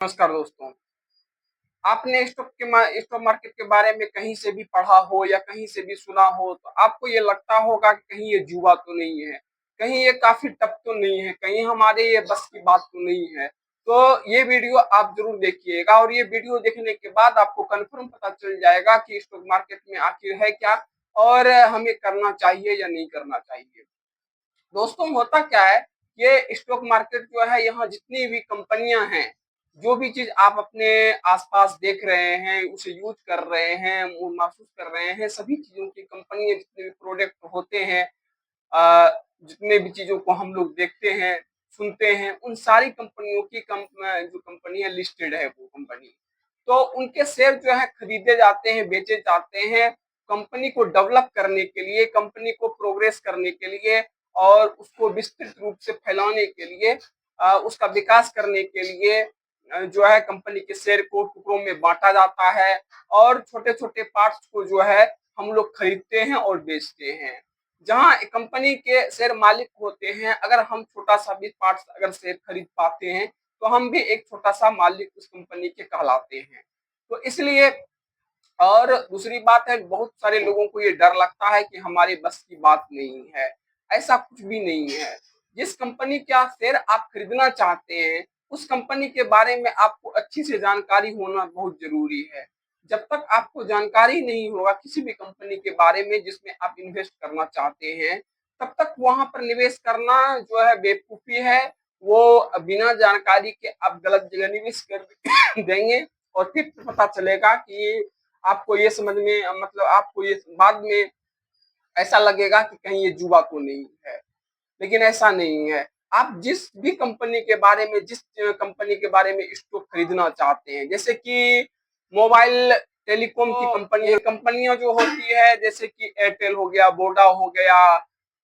नमस्कार दोस्तों। आपने स्टॉक मार्केट के बारे में कहीं से भी पढ़ा हो या कहीं से भी सुना हो तो आपको ये लगता होगा कि कहीं ये जुआ तो नहीं है, कहीं ये काफी टफ तो नहीं है, कहीं हमारे ये बस की बात तो नहीं है। तो ये वीडियो आप जरूर देखिएगा और ये वीडियो देखने के बाद आपको कंफर्म पता चल जाएगा कि स्टॉक मार्केट में आखिर है क्या और हमें करना चाहिए या नहीं करना चाहिए। दोस्तों होता क्या है, ये स्टॉक मार्केट जो है, यहाँ जितनी भी कंपनियां हैं, जो भी चीज आप अपने आसपास देख रहे हैं, उसे यूज कर रहे हैं, वो महसूस कर रहे हैं, सभी चीजों की कंपनियां, जितने भी प्रोडक्ट होते हैं, जितने भी चीजों को हम लोग देखते हैं, सुनते हैं, उन सारी कंपनियों की जो कंपनियां लिस्टेड है वो कंपनी, तो उनके शेयर जो है खरीदे जाते हैं, बेचे जाते हैं कंपनी को डेवलप करने के लिए, कंपनी को प्रोग्रेस करने के लिए और उसको विस्तृत रूप से फैलाने के लिए, उसका विकास करने के लिए जो है कंपनी के शेयर को टुकड़ों में बांटा जाता है और छोटे छोटे पार्ट्स को जो है हम लोग खरीदते हैं और बेचते हैं। जहां कंपनी के शेयर मालिक होते हैं, अगर हम छोटा सा भी पार्ट्स अगर शेयर खरीद पाते हैं तो हम भी एक छोटा सा मालिक उस कंपनी के कहलाते हैं। तो इसलिए, और दूसरी बात है, बहुत सारे लोगों को ये डर लगता है कि हमारे बस की बात नहीं है। ऐसा कुछ भी नहीं है। जिस कंपनी का शेयर आप खरीदना चाहते हैं, उस कंपनी के बारे में आपको अच्छी से जानकारी होना बहुत जरूरी है। जब तक आपको जानकारी नहीं होगा किसी भी कंपनी के बारे में जिसमें आप इन्वेस्ट करना चाहते हैं, तब तक वहां पर निवेश करना जो है बेवकूफी है। वो बिना जानकारी के आप गलत जगह निवेश कर देंगे और फिर पता चलेगा कि आपको ये समझ में, मतलब आपको ये बाद में ऐसा लगेगा कि कहीं ये जुआ तो नहीं है, लेकिन ऐसा नहीं है। आप जिस भी कंपनी के बारे में, जिस कंपनी के बारे में स्टॉक खरीदना चाहते हैं, जैसे कि मोबाइल टेलीकॉम की कंपनी, कंपनियां जो होती है जैसे कि एयरटेल हो गया, वोडा हो गया,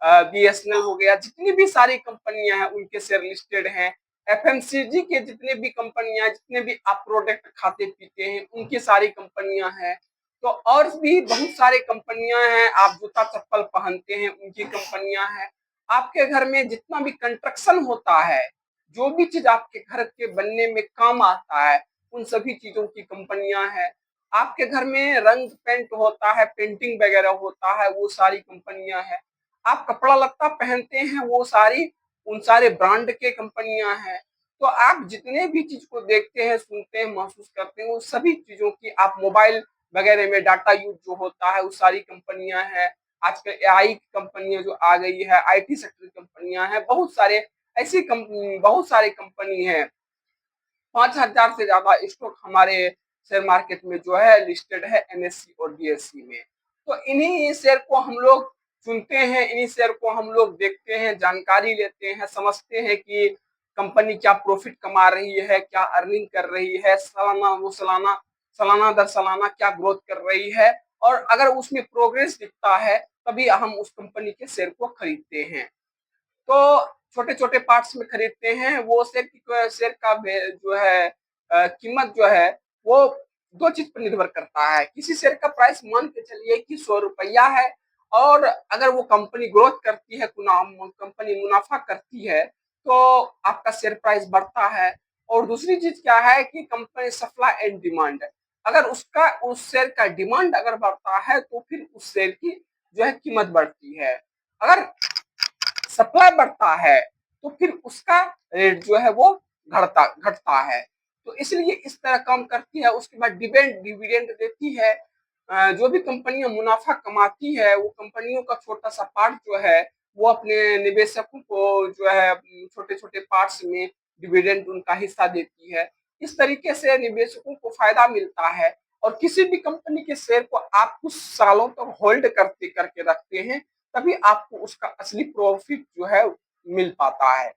बीएसएनएल हो गया, जितनी भी सारी कंपनियां हैं उनके शेयर लिस्टेड हैं। एफएमसीजी के जितने भी कंपनियां, जितने भी आप प्रोडक्ट खाते पीते हैं, उनकी सारी कंपनियां हैं। तो और भी बहुत सारी कंपनियां हैं, आप जूता चप्पल पहनते हैं उनकी कंपनियां हैं। आपके घर में जितना भी कंस्ट्रक्शन होता है, जो भी चीज आपके घर के बनने में काम आता है, उन सभी चीजों की कंपनियां हैं। आपके घर में रंग पेंट होता है, पेंटिंग वगैरह होता है, वो सारी कंपनियां हैं। आप कपड़ा लत्ता पहनते हैं, वो सारी, उन सारे ब्रांड के कंपनियां हैं। तो आप जितने भी चीज को देखते हैं, सुनते हैं, महसूस करते हैं, वो सभी चीजों की, आप मोबाइल वगैरह में डाटा यूज जो होता है, वो सारी कंपनियां हैं। आजकल एआई की कंपनियां जो आ गई है, आईटी सेक्टर की कंपनियां हैं, बहुत सारे ऐसी कंपनी, बहुत सारी कंपनी है। 5,000 से ज्यादा स्टॉक हमारे शेयर मार्केट में जो है लिस्टेड है, एनएससी और बीएससी में। तो इन्हीं शेयर को हम लोग चुनते हैं, इन्हीं शेयर को हम लोग देखते हैं, जानकारी लेते हैं, समझते हैं कि कंपनी क्या प्रॉफिट कमा रही है, क्या अर्निंग कर रही है, सालाना दर सालाना क्या ग्रोथ कर रही है, और अगर उसमें प्रोग्रेस दिखता है तभी हम उस कंपनी के शेयर को खरीदते हैं। तो छोटे छोटे पार्ट्स में खरीदते हैं। वो शेयर का जो है कीमत जो है, वो दो चीज पर निर्भर करता है। किसी शेयर का प्राइस मान के चलिए कि 100 रुपया है, और अगर वो कंपनी ग्रोथ करती है, कंपनी मुनाफा करती है, तो आपका शेयर प्राइस बढ़ता है। और दूसरी चीज क्या है कि कंपनी सप्लाई एंड डिमांड है। अगर उसका, उस शेयर का डिमांड अगर बढ़ता है तो फिर उस शेयर की जो है कीमत बढ़ती है। अगर सप्लाई बढ़ता है तो फिर उसका रेट जो है वो घटता घटता है। तो इसलिए इस तरह काम करती है। उसके बाद डिविडेंड देती है। जो भी कंपनियां मुनाफा कमाती है, वो कंपनियों का छोटा सा पार्ट जो है, वो अपने निवेशकों को जो है छोटे छोटे पार्ट्स में डिविडेंड उनका हिस्सा देती है। इस तरीके से निवेशकों को फायदा मिलता है। और किसी भी कंपनी के शेयर को आप कुछ सालों तक होल्ड करते करके रखते हैं, तभी आपको उसका असली प्रॉफिट जो है मिल पाता है।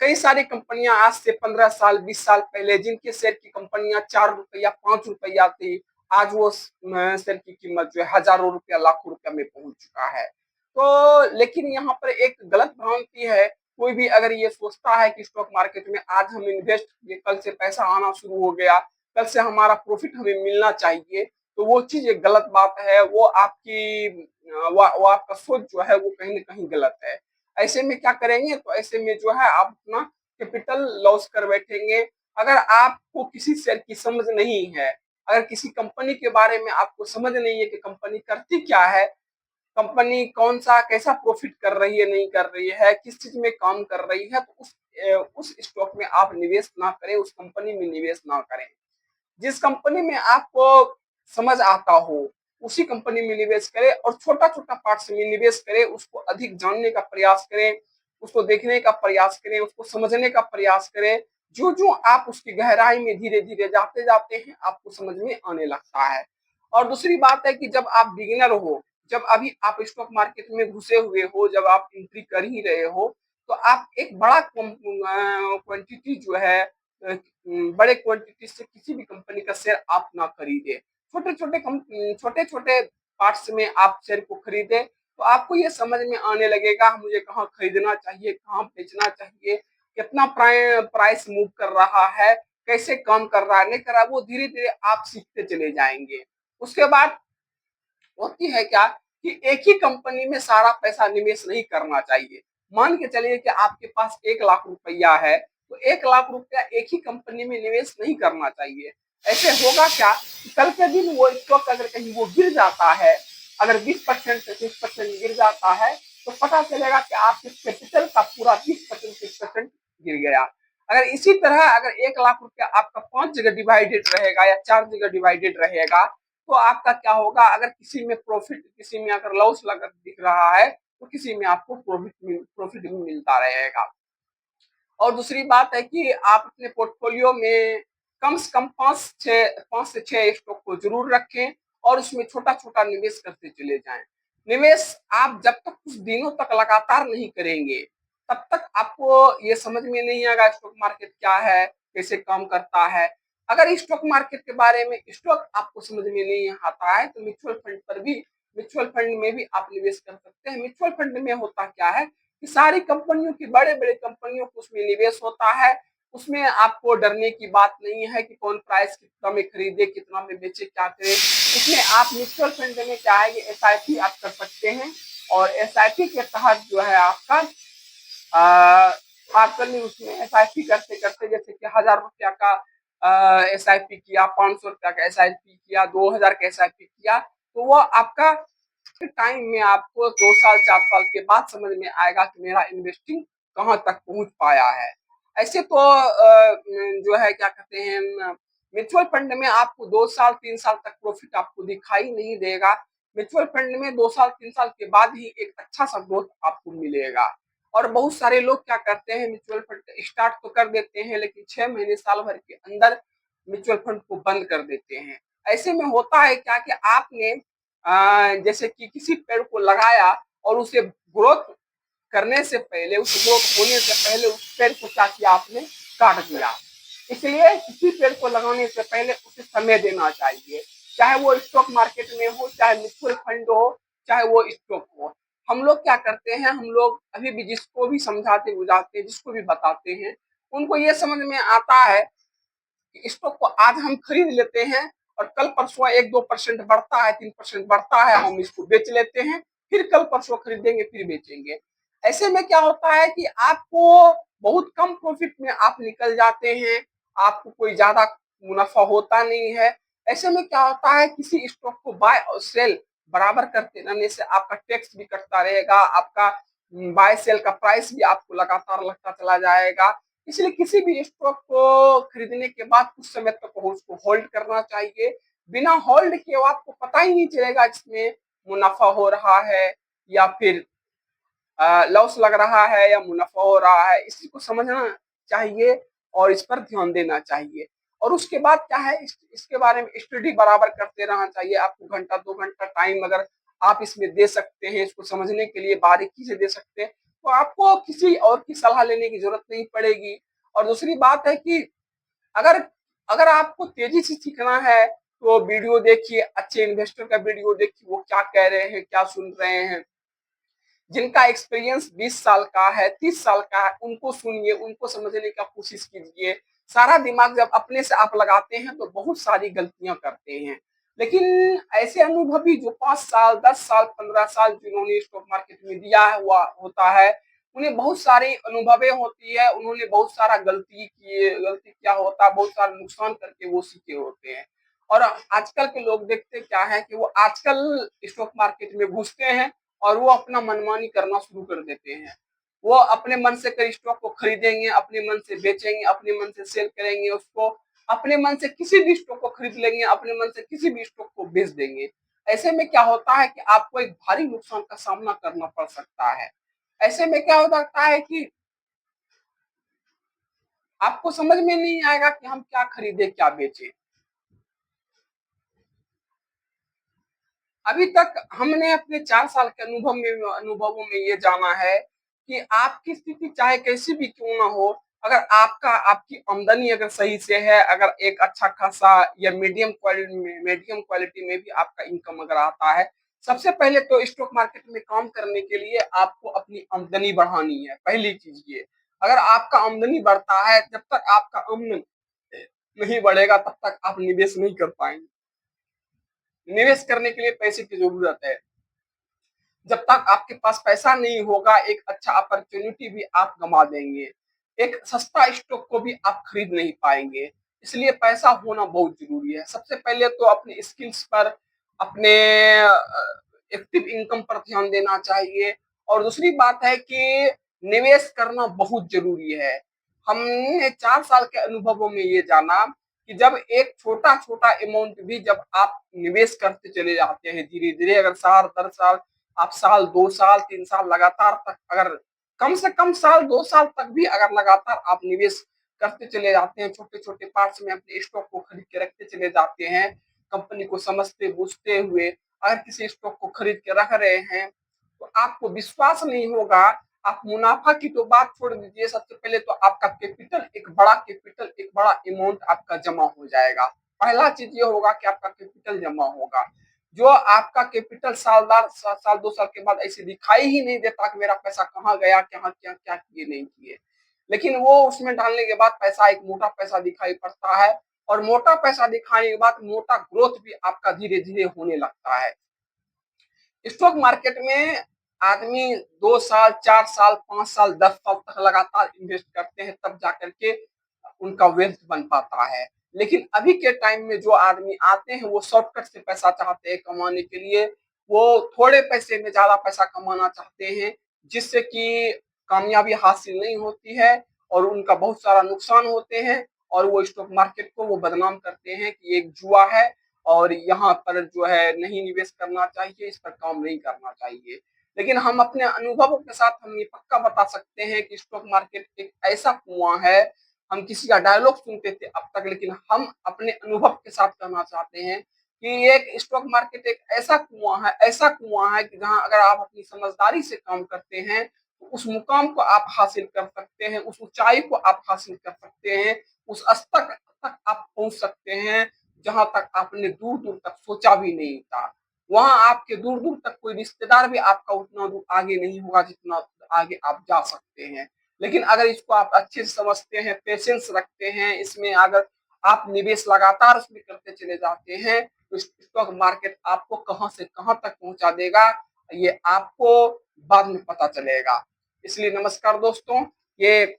कई सारी कंपनियां आज से 15 साल 20 साल पहले, जिनके शेयर की कंपनियां 4 रुपया 5 रुपया थी, आज वो शेयर की कीमत जो है हजारों रुपया लाखों रुपया में पहुंच चुका है। तो लेकिन यहाँ पर एक गलत भ्रांति है। कोई भी अगर ये सोचता है कि स्टॉक मार्केट में आज हम इन्वेस्ट किए, कल से पैसा आना शुरू हो गया, कल से हमारा प्रॉफिट हमें मिलना चाहिए, तो वो चीज एक गलत बात है। वो आपकी वो आपका सोच जो है वो कहीं ना कहीं गलत है। ऐसे में क्या करेंगे, तो ऐसे में जो है आप अपना कैपिटल लॉस कर बैठेंगे। अगर आपको किसी शेयर की समझ नहीं है, अगर किसी कंपनी के बारे में आपको समझ नहीं है कि कंपनी करती क्या है, कंपनी कौन सा कैसा प्रॉफिट कर रही है, नहीं कर रही है, किस चीज में काम कर रही है, तो उस स्टॉक में आप निवेश ना करें, उस कंपनी में निवेश ना करें। जिस कंपनी में आपको समझ आता हो उसी कंपनी में निवेश करें, और छोटा छोटा पार्ट्स में निवेश करें, उसको अधिक जानने का प्रयास करें, उसको देखने का प्रयास करें, उसको समझने का प्रयास करें। जो जो आप उसकी गहराई में धीरे धीरे जाते जाते हैं आपको समझ में आने लगता है। और दूसरी बात है कि जब आप बिगिनर हो, जब अभी आप स्टॉक मार्केट में घुसे हुए हो, जब आप एंट्री कर ही रहे हो, तो आप एक बड़ा क्वांटिटी जो है, बड़े क्वांटिटी से किसी भी कंपनी का शेयर आप ना खरीदे, छोटे छोटे छोटे छोटे पार्ट्स में आप शेयर को खरीदे, तो आपको ये समझ में आने लगेगा मुझे कहाँ खरीदना चाहिए, कहाँ बेचना चाहिए, कितना प्राइस मूव कर रहा है, कैसे काम कर रहा है, नहीं कर रहा है, वो धीरे धीरे आप सीखते चले जाएंगे। उसके बाद होती है क्या कि एक ही कंपनी में सारा पैसा निवेश नहीं करना चाहिए। मान के चलिए कि आपके पास 1 लाख रुपया है, तो 1 लाख रुपया एक ही कंपनी में निवेश नहीं करना चाहिए। ऐसे होगा क्या कि कल के दिन वो स्टॉक अगर कहीं वो गिर जाता है, अगर 20% से 30% गिर जाता है, तो पता चलेगा कि आपके कैपिटल का पूरा 20% 30% गिर गया। अगर इसी तरह अगर 1 लाख रुपया आपका 5 जगह डिवाइडेड रहेगा या 4 जगह डिवाइडेड रहेगा, तो आपका क्या होगा, अगर किसी में प्रॉफिट, किसी में अगर लॉस लगा दिख रहा है, तो किसी में आपको प्रॉफिट भी मिलता रहेगा। और दूसरी बात है कि आप अपने पोर्टफोलियो में कम से कम 5 से 6 स्टॉक को जरूर रखें, और उसमें छोटा छोटा निवेश करते चले जाएं। निवेश आप जब तक कुछ दिनों तक लगातार नहीं करेंगे, तब तक आपको ये समझ में नहीं आएगा स्टॉक मार्केट क्या है, कैसे काम करता है। अगर स्टॉक मार्केट के बारे में स्टॉक आपको समझ में नहीं आता है, तो म्यूचुअल फंड में भी आप निवेश कर सकते हैं। म्यूचुअल फंड में होता क्या है कि सारी कंपनियों की, बड़े बड़े कंपनियों को उसमें निवेश होता है। उसमें आपको डरने की बात नहीं है कि कौन प्राइस कितना में खरीदे, कितना में बेचे, क्या करे। इसमें आप म्यूचुअल फंड में क्या है कि एसआईपी आप कर सकते हैं, और एसआईपी के तहत जो है आपका आपने उसमें एसआईपी करते करते, जैसे कि 1,000 रुपया का एसआईपी किया, 500 रुपया का एसआईपी किया, 2,000 का एसआईपी किया, तो वो आपका टाइम में आपको 2 साल 4 साल के बाद समझ में आएगा कि मेरा इन्वेस्टिंग कहाँ तक पहुंच पाया है। ऐसे तो जो है क्या कहते हैं, म्यूचुअल फंड में आपको 2 साल 3 साल तक प्रॉफिट आपको दिखाई नहीं देगा। म्यूचुअल फंड में 2 साल 3 साल के बाद ही एक अच्छा सा ग्रोथ आपको मिलेगा। और बहुत सारे लोग क्या करते हैं, म्यूचुअल फंड स्टार्ट तो कर देते हैं, लेकिन 6 महीने साल भर के अंदर म्यूचुअल फंड को बंद कर देते हैं। ऐसे में होता है क्या कि आपने जैसे कि किसी पेड़ को लगाया, और उसे ग्रोथ करने से पहले, उस ग्रोथ होने से पहले उस पेड़ को क्या किया, आपने काट दिया। इसलिए किसी पेड़ को लगाने से पहले उसे समय देना चाहिए, चाहे वो स्टॉक मार्केट में हो, चाहे म्यूचुअल फंड हो, चाहे वो स्टॉक हो। हम लोग क्या करते हैं, हम लोग अभी भी जिसको भी समझाते बुझाते हैं, जिसको भी बताते हैं, उनको ये समझ में आता है स्टॉक को आज हम खरीद लेते हैं, और कल परसों 1-2% बढ़ता है, 3% बढ़ता है, हम इसको बेच लेते हैं, फिर कल परसों खरीदेंगे, फिर बेचेंगे। ऐसे में क्या होता है कि आपको बहुत कम प्रॉफिट में आप निकल जाते हैं, आपको कोई ज्यादा मुनाफा होता नहीं है। ऐसे में क्या होता है, किसी स्टॉक को बाय और सेल बराबर करते रहने से आपका टैक्स भी कटता रहेगा, आपका बाय सेल का प्राइस भी आपको लगातार लगता चला जाएगा। इसलिए किसी भी स्टॉक को खरीदने के बाद कुछ समय तक उसको होल्ड करना चाहिए। बिना होल्ड किए आपको पता ही नहीं चलेगा इसमें मुनाफा हो रहा है या फिर लॉस लग रहा है या मुनाफा हो रहा है। इसी को समझना चाहिए और इस पर ध्यान देना चाहिए। और उसके बाद क्या है, इसके बारे में स्टडी बराबर करते रहना चाहिए। आपको घंटा 2 घंटा टाइम अगर आप इसमें दे सकते हैं, इसको समझने के लिए बारीकी से दे सकते हैं, तो आपको किसी और की सलाह लेने की जरूरत नहीं पड़ेगी। और दूसरी बात है कि अगर अगर आपको तेजी से सीखना है, तो वीडियो देखिए, अच्छे इन्वेस्टर का वीडियो देखिए, वो क्या कह रहे हैं, क्या सुन रहे हैं। जिनका एक्सपीरियंस 20 साल का है, 30 साल का है, उनको सुनिए, उनको समझने का कोशिश कीजिए। सारा दिमाग जब अपने से आप लगाते हैं तो बहुत सारी गलतियां करते हैं। लेकिन ऐसे अनुभवी जो 5 साल 10 साल 15 साल जिन्होंने स्टॉक मार्केट में दिया हुआ होता है, उन्हें बहुत सारी अनुभवें होती है, उन्होंने बहुत सारा गलती क्या होता है, बहुत सारा नुकसान करके वो सीखे होते हैं। और आजकल के लोग देखते क्या है कि वो आजकल स्टॉक मार्केट में घुसते हैं और वो अपना मनमानी करना शुरू कर देते हैं। वो अपने मन से कई स्टॉक को खरीदेंगे, अपने मन से बेचेंगे, अपने मन से सेल करेंगे उसको, अपने मन से किसी भी स्टॉक को खरीद लेंगे, अपने मन से किसी भी स्टॉक को बेच देंगे। ऐसे में क्या होता है कि आपको एक भारी नुकसान का सामना करना पड़ सकता है। ऐसे में क्या हो सकता है कि आपको समझ में नहीं आएगा कि हम क्या खरीदे क्या बेचे। अभी तक हमने अपने 4 साल के अनुभवों में ये जाना है कि आपकी स्थिति चाहे कैसी भी क्यों ना हो, अगर आपकी आमदनी अगर सही से है, अगर एक अच्छा खासा या मीडियम क्वालिटी में भी आपका इनकम अगर आता है, सबसे पहले तो स्टॉक मार्केट में काम करने के लिए आपको अपनी आमदनी बढ़ानी है। पहली चीज ये, अगर आपका आमदनी बढ़ता है, जब तक आपका आमदनी नहीं बढ़ेगा तब तक आप निवेश नहीं कर पाएंगे। निवेश करने के लिए पैसे की जरूरत है। जब तक आपके पास पैसा नहीं होगा, एक अच्छा अपॉर्चुनिटी भी आप गंवा देंगे, एक सस्ता स्टॉक को भी आप खरीद नहीं पाएंगे। इसलिए पैसा होना बहुत जरूरी है। सबसे पहले तो अपने स्किल्स पर, अपने एक्टिव इनकम पर ध्यान देना चाहिए। और दूसरी बात है कि निवेश करना बहुत जरूरी है। हमने 4 साल के अनुभवों में ये जाना कि जब एक छोटा छोटा अमाउंट भी जब आप निवेश करते चले जाते हैं धीरे धीरे, अगर साल दर साल आप साल 2 साल 3 साल लगातार तक, अगर कम से कम साल 2 साल तक भी अगर लगातार आप निवेश करते चले जाते हैं, छोटे छोटे पार्ट्स में अपने स्टॉक को खरीद के रखते चले जाते हैं, कंपनी को समझते बूझते हुए अगर किसी स्टॉक को खरीद के रख रहे हैं, तो आपको विश्वास नहीं होगा। आप मुनाफा की तो बात छोड़ दीजिए, सबसे पहले तो आपका कैपिटल एक बड़ा अमाउंट आपका जमा हो जाएगा। पहला चीज ये होगा कि आपका कैपिटल जमा होगा, जो आपका कैपिटल साल 2 साल के बाद ऐसे दिखाई ही नहीं देता कि मेरा पैसा कहाँ गया, क्या क्या क्या किए नहीं किए। लेकिन वो उसमें डालने के बाद पैसा, एक मोटा पैसा दिखाई पड़ता है। और मोटा पैसा दिखाने के बाद मोटा ग्रोथ भी आपका धीरे धीरे होने लगता है। स्टॉक मार्केट में आदमी 2 साल 4 साल 5 साल 10 साल तक लगातार इन्वेस्ट करते हैं, तब जाकर के उनका वेल्थ बन पाता है। लेकिन अभी के टाइम में जो आदमी आते हैं वो शॉर्टकट से पैसा चाहते हैं कमाने के लिए, वो थोड़े पैसे में ज्यादा पैसा कमाना चाहते हैं, जिससे कि कामयाबी हासिल नहीं होती है और उनका बहुत सारा नुकसान होते हैं। और वो स्टॉक मार्केट को वो बदनाम करते हैं कि एक जुआ है और यहाँ पर जो है नहीं निवेश करना चाहिए, इस पर काम नहीं करना चाहिए। लेकिन हम अपने अनुभवों के साथ हम ये पक्का बता सकते हैं कि स्टॉक मार्केट एक ऐसा कुआं है। हम किसी का डायलॉग सुनते थे अब तक, लेकिन हम अपने अनुभव के साथ कहना चाहते हैं कि एक स्टॉक मार्केट एक ऐसा कुआं है कि जहां अगर आप अपनी समझदारी से काम करते हैं तो उस मुकाम को आप हासिल कर सकते हैं, उस ऊंचाई को आप हासिल कर सकते हैं, उस स्तर तक आप पहुंच सकते हैं जहां तक आपने दूर दूर तक सोचा भी नहीं था। वहां आपके दूर दूर तक कोई रिश्तेदार भी आपका उतना दूर आगे नहीं होगा जितना आगे आप जा सकते हैं। लेकिन अगर इसको आप अच्छे से समझते हैं, पेशेंस रखते हैं, इसमें अगर आप निवेश लगातार उसमें करते चले जाते हैं, तो स्टॉक मार्केट आपको कहां से कहां तक पहुंचा देगा ये आपको बाद में पता चलेगा। इसलिए नमस्कार दोस्तों, ये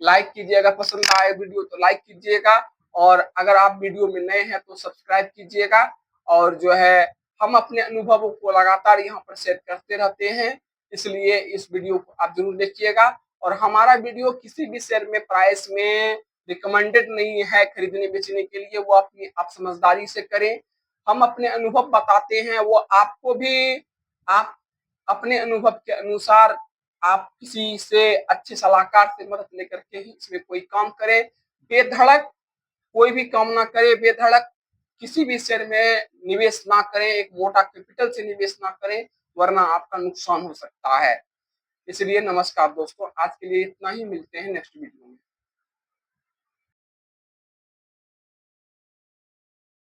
लाइक कीजिए, अगर पसंद आए वीडियो तो लाइक कीजिएगा, और अगर आप वीडियो में नए हैं तो सब्सक्राइब कीजिएगा। और जो है हम अपने अनुभवों को लगातार यहाँ पर शेयर करते रहते हैं, इसलिए इस वीडियो को आप जरूर देखिएगा। और हमारा वीडियो किसी भी शेयर में प्राइस में रिकमेंडेड नहीं है खरीदने बेचने के लिए, वो अपनी आप समझदारी से करें। हम अपने अनुभव बताते हैं, वो आपको भी आप अपने अनुभव के अनुसार आप किसी से अच्छे सलाहकार से मदद लेकर के ही इसमें कोई काम करें। बेधड़क कोई भी काम ना करे, बेधड़क किसी भी शेयर में निवेश ना करें, एक मोटा कैपिटल से निवेश ना करें, वरना आपका नुकसान हो सकता है। इसलिए नमस्कार दोस्तों, आज के लिए इतना ही, मिलते हैं नेक्स्ट वीडियो में।